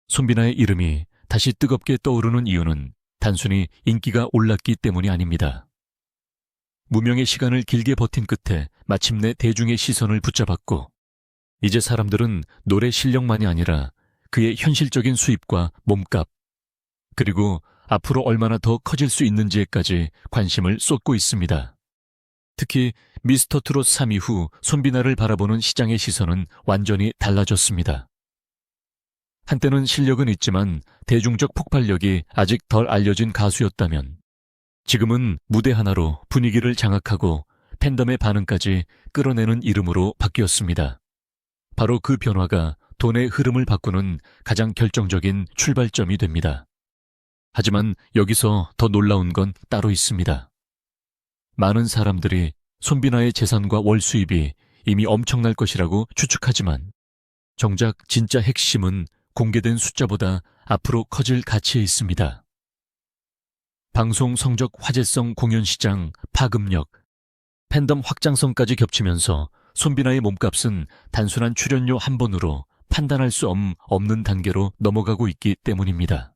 손비나의 이름이 다시 뜨겁게 떠오르는 이유는 단순히 인기가 올랐기 때문이 아닙니다. 무명의 시간을 길게 버틴 끝에 마침내 대중의 시선을 붙잡았고, 이제 사람들은 노래 실력만이 아니라 그의 현실적인 수입과 몸값, 그리고 앞으로 얼마나 더 커질 수 있는지에까지 관심을 쏟고 있습니다. 특히 미스터 트롯 3위 후 손비나를 바라보는 시장의 시선은 완전히 달라졌습니다. 한때는 실력은 있지만 대중적 폭발력이 아직 덜 알려진 가수였다면, 지금은 무대 하나로 분위기를 장악하고 팬덤의 반응까지 끌어내는 이름으로 바뀌었습니다. 바로 그 변화가 돈의 흐름을 바꾸는 가장 결정적인 출발점이 됩니다. 하지만 여기서 더 놀라운 건 따로 있습니다. 많은 사람들이 손비나의 재산과 월 수입이 이미 엄청날 것이라고 추측하지만, 정작 진짜 핵심은 공개된 숫자보다 앞으로 커질 가치에 있습니다. 방송 성적, 화제성, 공연 시장, 파급력, 팬덤 확장성까지 겹치면서 손비나의 몸값은 단순한 출연료 한 번으로 판단할 수 없는 단계로 넘어가고 있기 때문입니다.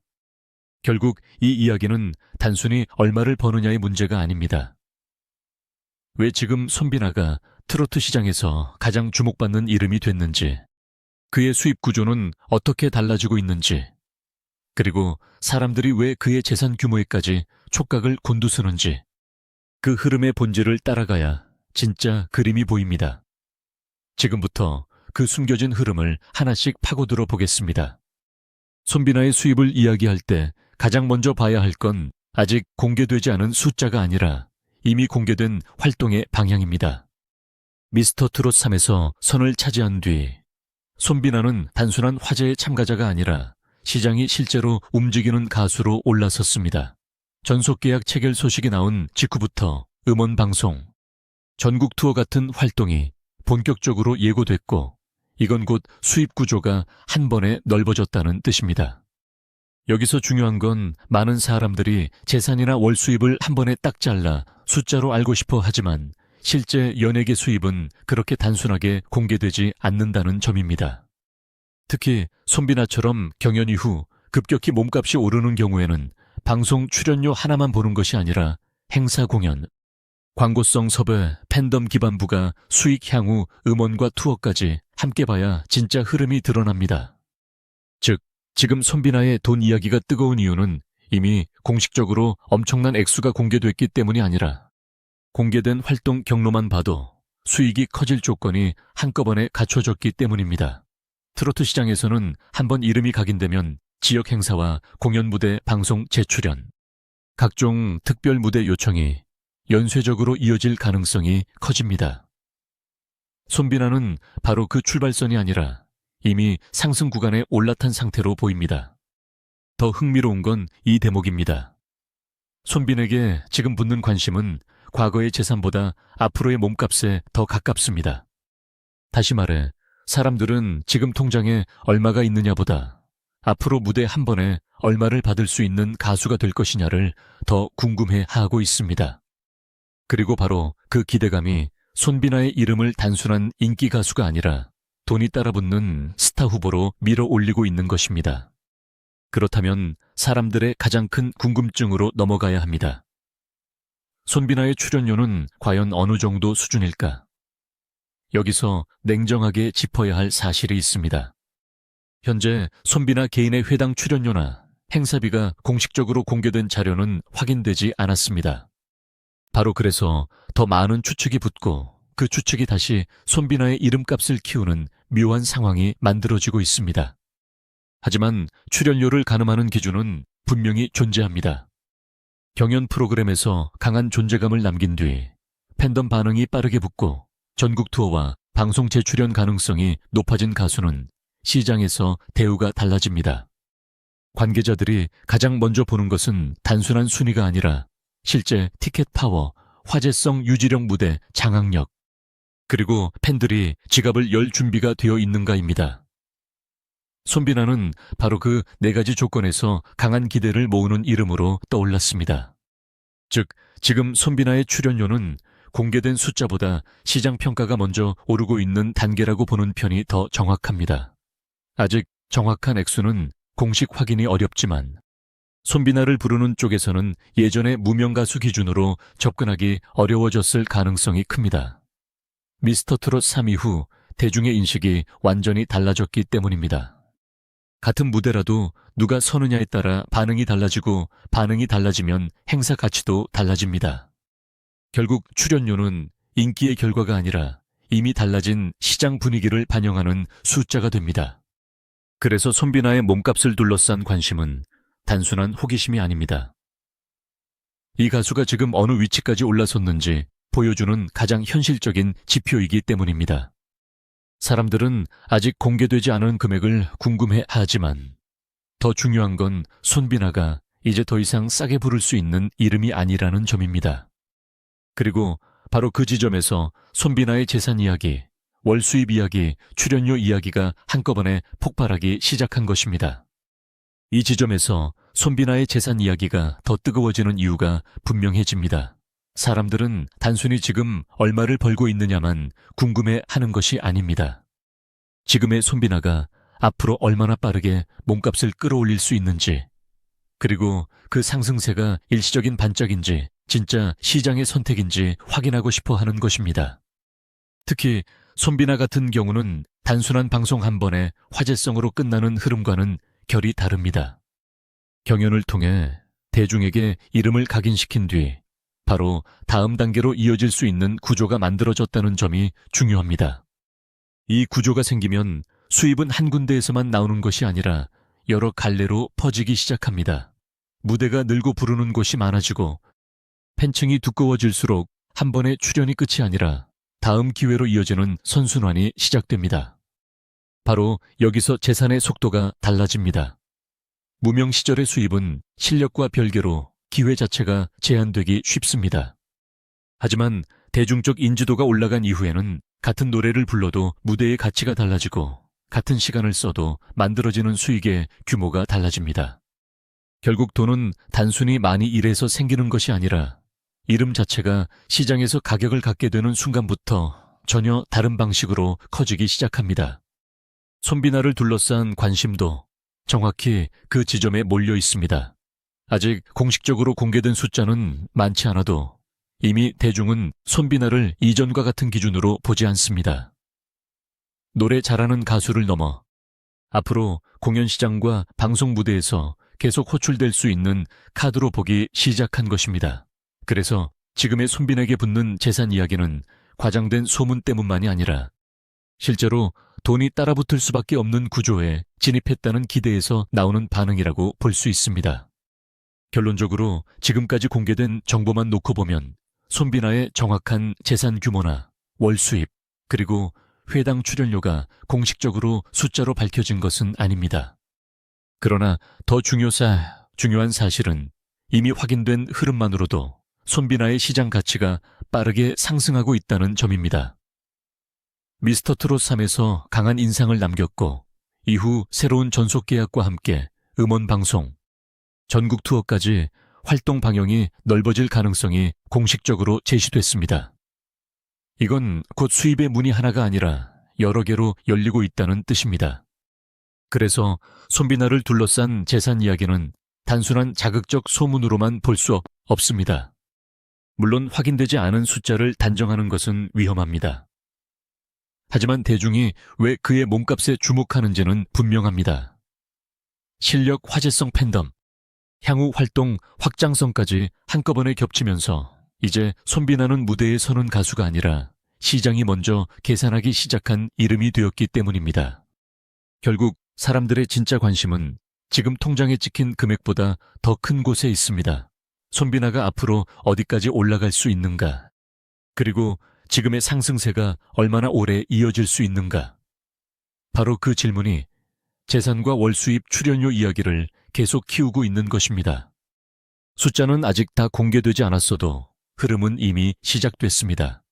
결국 이 이야기는 단순히 얼마를 버느냐의 문제가 아닙니다. 왜 지금 손비나가 트로트 시장에서 가장 주목받는 이름이 됐는지, 그의 수입 구조는 어떻게 달라지고 있는지, 그리고 사람들이 왜 그의 재산 규모에까지 촉각을 곤두서는지, 그 흐름의 본질을 따라가야 진짜 그림이 보입니다. 지금부터 그 숨겨진 흐름을 하나씩 파고들어 보겠습니다. 손비나의 수입을 이야기할 때 가장 먼저 봐야 할 건 아직 공개되지 않은 숫자가 아니라 이미 공개된 활동의 방향입니다. 미스터 트롯 3에서 선을 차지한 뒤 손비나는 단순한 화제의 참가자가 아니라 시장이 실제로 움직이는 가수로 올라섰습니다. 전속계약 체결 소식이 나온 직후부터 음원 방송, 전국 투어 같은 활동이 본격적으로 예고됐고, 이건 곧 수입 구조가 한 번에 넓어졌다는 뜻입니다. 여기서 중요한 건 많은 사람들이 재산이나 월 수입을 한 번에 딱 잘라 숫자로 알고 싶어 하지만 실제 연예계 수입은 그렇게 단순하게 공개되지 않는다는 점입니다. 특히 손비나처럼 경연 이후 급격히 몸값이 오르는 경우에는 방송 출연료 하나만 보는 것이 아니라 행사 공연, 광고성 섭외, 팬덤 기반부가 수익 향후 음원과 투어까지 함께 봐야 진짜 흐름이 드러납니다. 즉, 지금 손비나의 돈 이야기가 뜨거운 이유는 이미 공식적으로 엄청난 액수가 공개됐기 때문이 아니라 공개된 활동 경로만 봐도 수익이 커질 조건이 한꺼번에 갖춰졌기 때문입니다. 트로트 시장에서는 한번 이름이 각인되면 지역 행사와 공연 무대 방송 재출연, 각종 특별 무대 요청이 연쇄적으로 이어질 가능성이 커집니다. 손비나는 바로 그 출발선이 아니라 이미 상승 구간에 올라탄 상태로 보입니다. 더 흥미로운 건 이 대목입니다. 손빈에게 지금 붙는 관심은 과거의 재산보다 앞으로의 몸값에 더 가깝습니다. 다시 말해, 사람들은 지금 통장에 얼마가 있느냐보다 앞으로 무대 한 번에 얼마를 받을 수 있는 가수가 될 것이냐를 더 궁금해하고 있습니다. 그리고 바로 그 기대감이 손비나의 이름을 단순한 인기 가수가 아니라 돈이 따라붙는 스타 후보로 밀어 올리고 있는 것입니다. 그렇다면 사람들의 가장 큰 궁금증으로 넘어가야 합니다. 손비나의 출연료는 과연 어느 정도 수준일까? 여기서 냉정하게 짚어야 할 사실이 있습니다. 현재 손비나 개인의 회당 출연료나 행사비가 공식적으로 공개된 자료는 확인되지 않았습니다. 바로 그래서 더 많은 추측이 붙고 그 추측이 다시 손비나의 이름값을 키우는 묘한 상황이 만들어지고 있습니다. 하지만 출연료를 가늠하는 기준은 분명히 존재합니다. 경연 프로그램에서 강한 존재감을 남긴 뒤 팬덤 반응이 빠르게 붙고 전국 투어와 방송 재출연 가능성이 높아진 가수는 시장에서 대우가 달라집니다. 관계자들이 가장 먼저 보는 것은 단순한 순위가 아니라 실제 티켓 파워, 화제성 유지력 무대, 장악력, 그리고 팬들이 지갑을 열 준비가 되어 있는가입니다. 손비나는 바로 그 네 가지 조건에서 강한 기대를 모으는 이름으로 떠올랐습니다. 즉, 지금 손비나의 출연료는 공개된 숫자보다 시장 평가가 먼저 오르고 있는 단계라고 보는 편이 더 정확합니다. 아직 정확한 액수는 공식 확인이 어렵지만 손비나를 부르는 쪽에서는 예전의 무명 가수 기준으로 접근하기 어려워졌을 가능성이 큽니다. 미스터 트롯 3위 후 대중의 인식이 완전히 달라졌기 때문입니다. 같은 무대라도 누가 서느냐에 따라 반응이 달라지고 반응이 달라지면 행사 가치도 달라집니다. 결국 출연료는 인기의 결과가 아니라 이미 달라진 시장 분위기를 반영하는 숫자가 됩니다. 그래서 손비나의 몸값을 둘러싼 관심은 단순한 호기심이 아닙니다. 이 가수가 지금 어느 위치까지 올라섰는지 보여주는 가장 현실적인 지표이기 때문입니다. 사람들은 아직 공개되지 않은 금액을 궁금해 하지만 더 중요한 건 손비나가 이제 더 이상 싸게 부를 수 있는 이름이 아니라는 점입니다. 그리고 바로 그 지점에서 손비나의 재산 이야기, 월 수입 이야기, 출연료 이야기가 한꺼번에 폭발하기 시작한 것입니다. 이 지점에서 손비나의 재산 이야기가 더 뜨거워지는 이유가 분명해집니다. 사람들은 단순히 지금 얼마를 벌고 있느냐만 궁금해하는 것이 아닙니다. 지금의 손비나가 앞으로 얼마나 빠르게 몸값을 끌어올릴 수 있는지, 그리고 그 상승세가 일시적인 반짝인지 진짜 시장의 선택인지 확인하고 싶어 하는 것입니다. 특히 손비나 같은 경우는 단순한 방송 한 번에 화제성으로 끝나는 흐름과는 결이 다릅니다. 경연을 통해 대중에게 이름을 각인시킨 뒤 바로 다음 단계로 이어질 수 있는 구조가 만들어졌다는 점이 중요합니다. 이 구조가 생기면 수입은 한 군데에서만 나오는 것이 아니라 여러 갈래로 퍼지기 시작합니다. 무대가 늘고 부르는 곳이 많아지고 팬층이 두꺼워질수록 한 번의 출연이 끝이 아니라 다음 기회로 이어지는 선순환이 시작됩니다. 바로 여기서 재산의 속도가 달라집니다. 무명 시절의 수입은 실력과 별개로 기회 자체가 제한되기 쉽습니다. 하지만 대중적 인지도가 올라간 이후에는 같은 노래를 불러도 무대의 가치가 달라지고 같은 시간을 써도 만들어지는 수익의 규모가 달라집니다. 결국 돈은 단순히 많이 일해서 생기는 것이 아니라 이름 자체가 시장에서 가격을 갖게 되는 순간부터 전혀 다른 방식으로 커지기 시작합니다. 손비나를 둘러싼 관심도 정확히 그 지점에 몰려 있습니다. 아직 공식적으로 공개된 숫자는 많지 않아도 이미 대중은 손비나를 이전과 같은 기준으로 보지 않습니다. 노래 잘하는 가수를 넘어 앞으로 공연 시장과 방송 무대에서 계속 호출될 수 있는 카드로 보기 시작한 것입니다. 그래서 지금의 손빈에게 붙는 재산 이야기는 과장된 소문 때문만이 아니라 실제로 돈이 따라붙을 수밖에 없는 구조에 진입했다는 기대에서 나오는 반응이라고 볼 수 있습니다. 결론적으로 지금까지 공개된 정보만 놓고 보면 손비나의 정확한 재산 규모나 월 수입, 그리고 회당 출연료가 공식적으로 숫자로 밝혀진 것은 아닙니다. 그러나 더 중요한 사실은 이미 확인된 흐름만으로도 손비나의 시장 가치가 빠르게 상승하고 있다는 점입니다. 미스터 트롯 3에서 강한 인상을 남겼고 이후 새로운 전속 계약과 함께 음원 방송, 전국 투어까지 활동 방향이 넓어질 가능성이 공식적으로 제시됐습니다. 이건 곧 수입의 문이 하나가 아니라 여러 개로 열리고 있다는 뜻입니다. 그래서 손비나를 둘러싼 재산 이야기는 단순한 자극적 소문으로만 볼 수 없습니다. 물론 확인되지 않은 숫자를 단정하는 것은 위험합니다. 하지만 대중이 왜 그의 몸값에 주목하는지는 분명합니다. 실력, 화제성, 팬덤, 향후 활동, 확장성까지 한꺼번에 겹치면서 이제 손비나는 무대에 서는 가수가 아니라 시장이 먼저 계산하기 시작한 이름이 되었기 때문입니다. 결국 사람들의 진짜 관심은 지금 통장에 찍힌 금액보다 더 큰 곳에 있습니다. 손비나가 앞으로 어디까지 올라갈 수 있는가? 그리고 지금의 상승세가 얼마나 오래 이어질 수 있는가? 바로 그 질문이 재산과 월 수입 출연료 이야기를 계속 키우고 있는 것입니다. 숫자는 아직 다 공개되지 않았어도 흐름은 이미 시작됐습니다.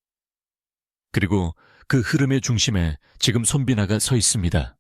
그리고 그 흐름의 중심에 지금 손비나가 서 있습니다.